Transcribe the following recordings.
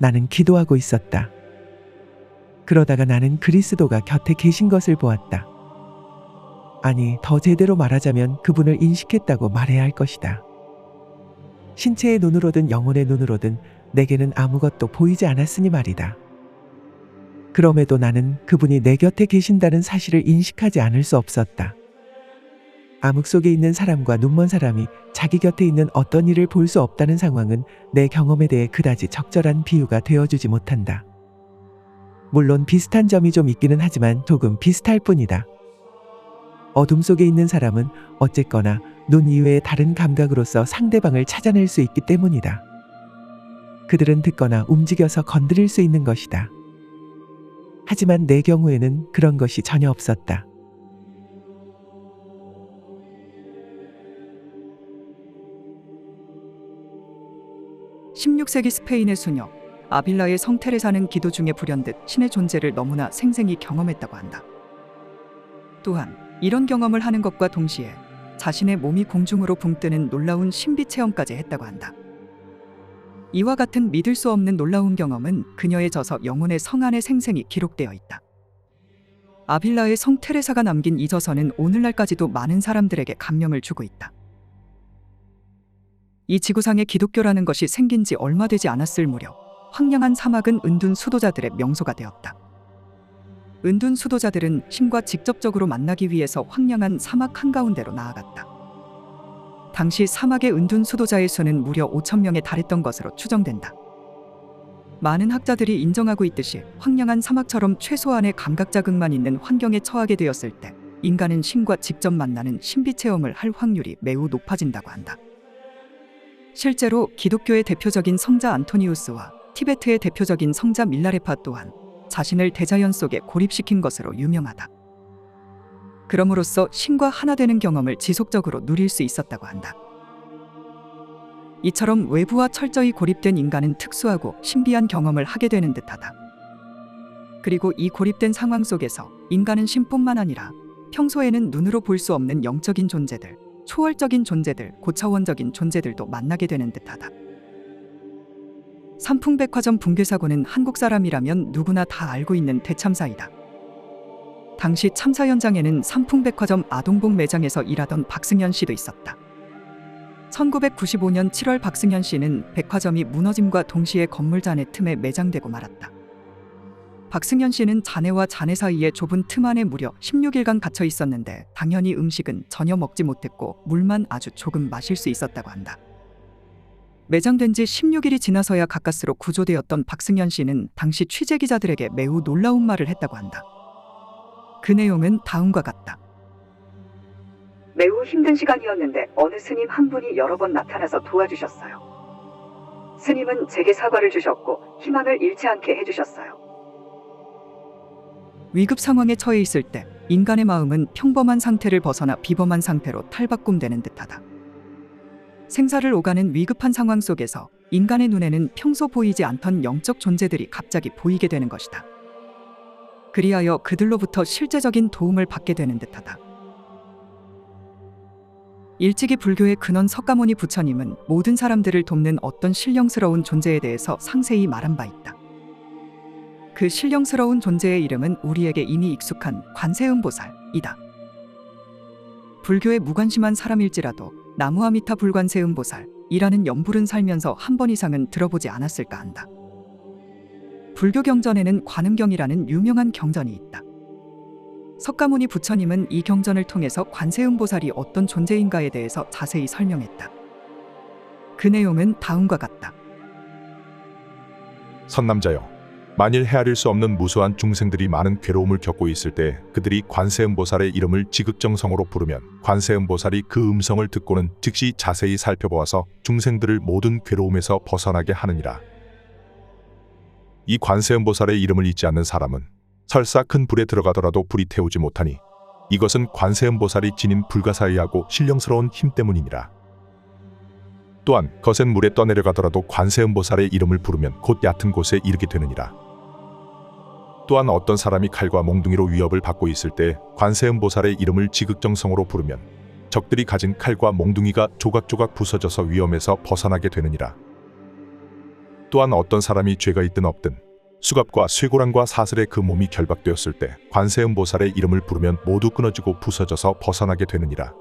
나는 기도하고 있었다. 그러다가 나는 그리스도가 곁에 계신 것을 보았다. 아니, 더 제대로 말하자면 그분을 인식했다고 말해야 할 것이다. 신체의 눈으로든 영혼의 눈으로든 내게는 아무것도 보이지 않았으니 말이다. 그럼에도 나는 그분이 내 곁에 계신다는 사실을 인식하지 않을 수 없었다. 암흑 속에 있는 사람과 눈먼 사람이 자기 곁에 있는 어떤 일을 볼 수 없다는 상황은 내 경험에 대해 그다지 적절한 비유가 되어주지 못한다. 물론 비슷한 점이 좀 있기는 하지만 조금 비슷할 뿐이다. 어둠 속에 있는 사람은 어쨌거나 눈 이외의 다른 감각으로서 상대방을 찾아낼 수 있기 때문이다. 그들은 듣거나 움직여서 건드릴 수 있는 것이다. 하지만 내 경우에는 그런 것이 전혀 없었다. (16세기) 스페인의 수녀 아빌라의 성 테레사는 기도 중에 불현듯 신의 존재를 너무나 생생히 경험했다고 한다. 또한 이런 경험을 하는 것과 동시에 자신의 몸이 공중으로 붕 뜨는 놀라운 신비 체험까지 했다고 한다. 이와 같은 믿을 수 없는 놀라운 경험은 그녀의 저서 영혼의 성 안에 생생히 기록되어 있다. 아빌라의 성 테레사가 남긴 이 저서는 오늘날까지도 많은 사람들에게 감명을 주고 있다. 이 지구상에 기독교라는 것이 생긴 지 얼마 되지 않았을 무렵 황량한 사막은 은둔 수도자들의 명소가 되었다. 은둔 수도자들은 신과 직접적으로 만나기 위해서 황량한 사막 한가운데로 나아갔다. 당시 사막의 은둔 수도자의 수는 무려 5,000명에 달했던 것으로 추정된다. 많은 학자들이 인정하고 있듯이 황량한 사막처럼 최소한의 감각 자극만 있는 환경에 처하게 되었을 때 인간은 신과 직접 만나는 신비 체험을 할 확률이 매우 높아진다고 한다. 실제로 기독교의 대표적인 성자 안토니우스와 티베트의 대표적인 성자 밀라레파 또한 자신을 대자연 속에 고립시킨 것으로 유명하다. 그럼으로써 신과 하나 되는 경험을 지속적으로 누릴 수 있었다고 한다. 이처럼 외부와 철저히 고립된 인간은 특수하고 신비한 경험을 하게 되는 듯하다. 그리고 이 고립된 상황 속에서 인간은 신뿐만 아니라 평소에는 눈으로 볼 수 없는 영적인 존재들, 초월적인 존재들, 고차원적인 존재들도 만나게 되는 듯하다. 삼풍백화점 붕괴 사고는 한국 사람이라면 누구나 다 알고 있는 대참사이다. 당시 참사 현장에는 삼풍백화점 아동복 매장에서 일하던 박승현 씨도 있었다. 1995년 7월 박승현 씨는 백화점이 무너짐과 동시에 건물 잔해 틈에 매장되고 말았다. 박승현 씨는 잔해와 잔해 사이의 좁은 틈 안에 무려 16일간 갇혀 있었는데 당연히 음식은 전혀 먹지 못했고 물만 아주 조금 마실 수 있었다고 한다. 매장된 지 16일이 지나서야 가까스로 구조되었던 박승현 씨는 당시 취재기자들에게 매우 놀라운 말을 했다고 한다. 그 내용은 다음과 같다. 매우 힘든 시간이었는데 어느 스님 한 분이 여러 번 나타나서 도와주셨어요. 스님은 제게 사과를 주셨고 희망을 잃지 않게 해주셨어요. 위급 상황에 처해 있을 때 인간의 마음은 평범한 상태를 벗어나 비범한 상태로 탈바꿈되는 듯하다. 생사를 오가는 위급한 상황 속에서 인간의 눈에는 평소 보이지 않던 영적 존재들이 갑자기 보이게 되는 것이다. 그리하여 그들로부터 실제적인 도움을 받게 되는 듯하다. 일찍이 불교의 근원 석가모니 부처님은 모든 사람들을 돕는 어떤 신령스러운 존재에 대해서 상세히 말한 바 있다. 그 신령스러운 존재의 이름은 우리에게 이미 익숙한 관세음보살이다. 불교에 무관심한 사람일지라도 나무아미타 불관세음보살이라는 연불은 살면서 한 번 이상은 들어보지 않았을까 한다. 불교 경전에는 관음경이라는 유명한 경전이 있다. 석가모니 부처님은 이 경전을 통해서 관세음보살이 어떤 존재인가에 대해서 자세히 설명했다. 그 내용은 다음과 같다. 선남자여, 만일 헤아릴 수 없는 무수한 중생들이 많은 괴로움을 겪고 있을 때 그들이 관세음보살의 이름을 지극정성으로 부르면 관세음보살이 그 음성을 듣고는 즉시 자세히 살펴보아서 중생들을 모든 괴로움에서 벗어나게 하느니라. 이 관세음보살의 이름을 잊지 않는 사람은 설사 큰 불에 들어가더라도 불이 태우지 못하니 이것은 관세음보살이 지닌 불가사의하고 신령스러운 힘 때문이니라. 또한 거센 물에 떠내려가더라도 관세음보살의 이름을 부르면 곧 얕은 곳에 이르게 되느니라. 또한 어떤 사람이 칼과 몽둥이로 위협을 받고 있을 때 관세음보살의 이름을 지극정성으로 부르면 적들이 가진 칼과 몽둥이가 조각조각 부서져서 위험에서 벗어나게 되느니라. 또한 어떤 사람이 죄가 있든 없든 수갑과 쇠고랑과 사슬에 그 몸이 결박되었을 때 관세음보살의 이름을 부르면 모두 끊어지고 부서져서 벗어나게 되느니라.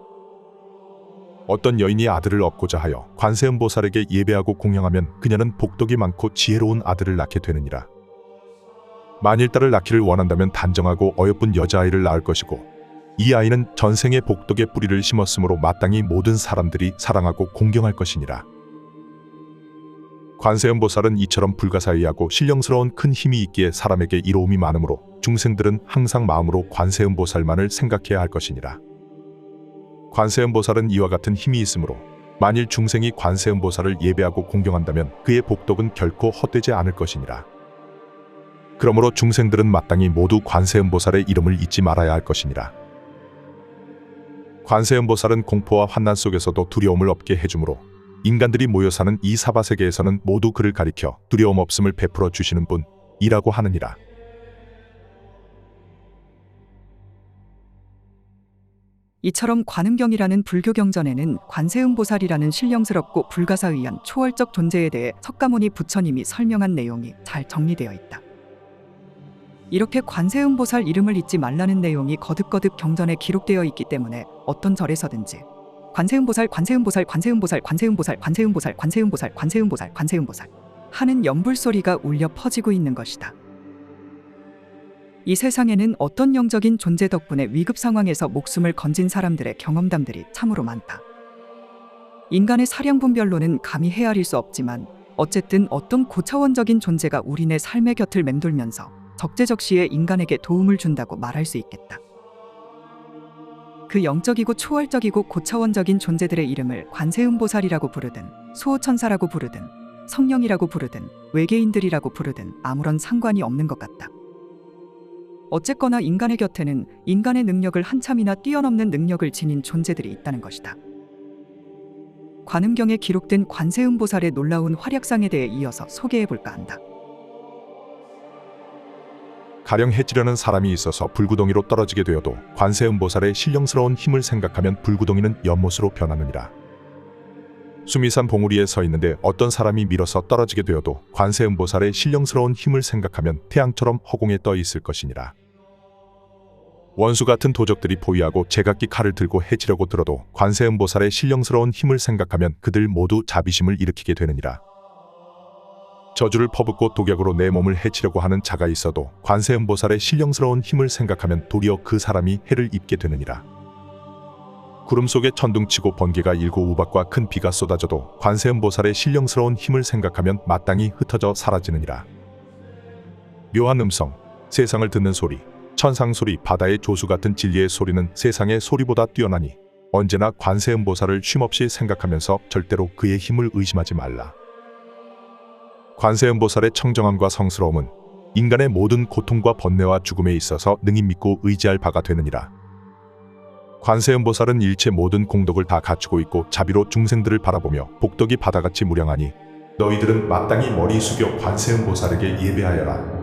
어떤 여인이 아들을 얻고자 하여 관세음보살에게 예배하고 공양하면 그녀는 복덕이 많고 지혜로운 아들을 낳게 되느니라. 만일 딸을 낳기를 원한다면 단정하고 어여쁜 여자아이를 낳을 것이고 이 아이는 전생의 복덕의 뿌리를 심었으므로 마땅히 모든 사람들이 사랑하고 공경할 것이니라. 관세음보살은 이처럼 불가사의하고 신령스러운 큰 힘이 있기에 사람에게 이로움이 많으므로 중생들은 항상 마음으로 관세음보살만을 생각해야 할 것이니라. 관세음보살은 이와 같은 힘이 있으므로 만일 중생이 관세음보살을 예배하고 공경한다면 그의 복덕은 결코 헛되지 않을 것이니라. 그러므로 중생들은 마땅히 모두 관세음보살의 이름을 잊지 말아야 할 것이니라. 관세음보살은 공포와 환난 속에서도 두려움을 없게 해주므로 인간들이 모여 사는 이 사바세계에서는 모두 그를 가리켜 두려움 없음을 베풀어 주시는 분이라고 하느니라. 이처럼 관음경이라는 불교 경전에는 관세음보살이라는 신령스럽고 불가사의한 초월적 존재에 대해 석가모니 부처님이 설명한 내용이 잘 정리되어 있다. 이렇게 관세음보살 이름을 잊지 말라는 내용이 거듭거듭 경전에 기록되어 있기 때문에 어떤 절에서든지 관세음보살, 관세음보살, 관세음보살, 관세음보살, 관세음보살, 관세음보살, 관세음보살, 관세음보살 하는 연불소리가 울려 퍼지고 있는 것이다. 이 세상에는 어떤 영적인 존재 덕분에 위급 상황에서 목숨을 건진 사람들의 경험담들이 참으로 많다. 인간의 사량분별로는 감히 헤아릴 수 없지만 어쨌든 어떤 고차원적인 존재가 우리네 삶의 곁을 맴돌면서 적재적시에 인간에게 도움을 준다고 말할 수 있겠다. 그 영적이고 초월적이고 고차원적인 존재들의 이름을 관세음보살이라고 부르든 수호천사라고 부르든 성령이라고 부르든 외계인들이라고 부르든 아무런 상관이 없는 것 같다. 어쨌거나 인간의 곁에는 인간의 능력을 한참이나 뛰어넘는 능력을 지닌 존재들이 있다는 것이다. 관음경에 기록된 관세음보살의 놀라운 활약상에 대해 이어서 소개해볼까 한다. 가령 해치려는 사람이 있어서 불구덩이로 떨어지게 되어도 관세음보살의 신령스러운 힘을 생각하면 불구덩이는 연못으로 변하느니라. 수미산 봉우리에 서 있는데 어떤 사람이 밀어서 떨어지게 되어도 관세음보살의 신령스러운 힘을 생각하면 태양처럼 허공에 떠 있을 것이니라. 원수 같은 도적들이 포위하고 제각기 칼을 들고 해치려고 들어도 관세음보살의 신령스러운 힘을 생각하면 그들 모두 자비심을 일으키게 되느니라. 저주를 퍼붓고 독약으로 내 몸을 해치려고 하는 자가 있어도 관세음보살의 신령스러운 힘을 생각하면 도리어 그 사람이 해를 입게 되느니라. 구름 속에 천둥치고 번개가 일고 우박과 큰 비가 쏟아져도 관세음보살의 신령스러운 힘을 생각하면 마땅히 흩어져 사라지느니라. 묘한 음성, 세상을 듣는 소리, 천상소리, 바다의 조수 같은 진리의 소리는 세상의 소리보다 뛰어나니 언제나 관세음보살을 쉼없이 생각하면서 절대로 그의 힘을 의심하지 말라. 관세음보살의 청정함과 성스러움은 인간의 모든 고통과 번뇌와 죽음에 있어서 능히 믿고 의지할 바가 되느니라. 관세음보살은 일체 모든 공덕을 다 갖추고 있고 자비로 중생들을 바라보며 복덕이 바다같이 무량하니 너희들은 마땅히 머리 숙여 관세음보살에게 예배하여라.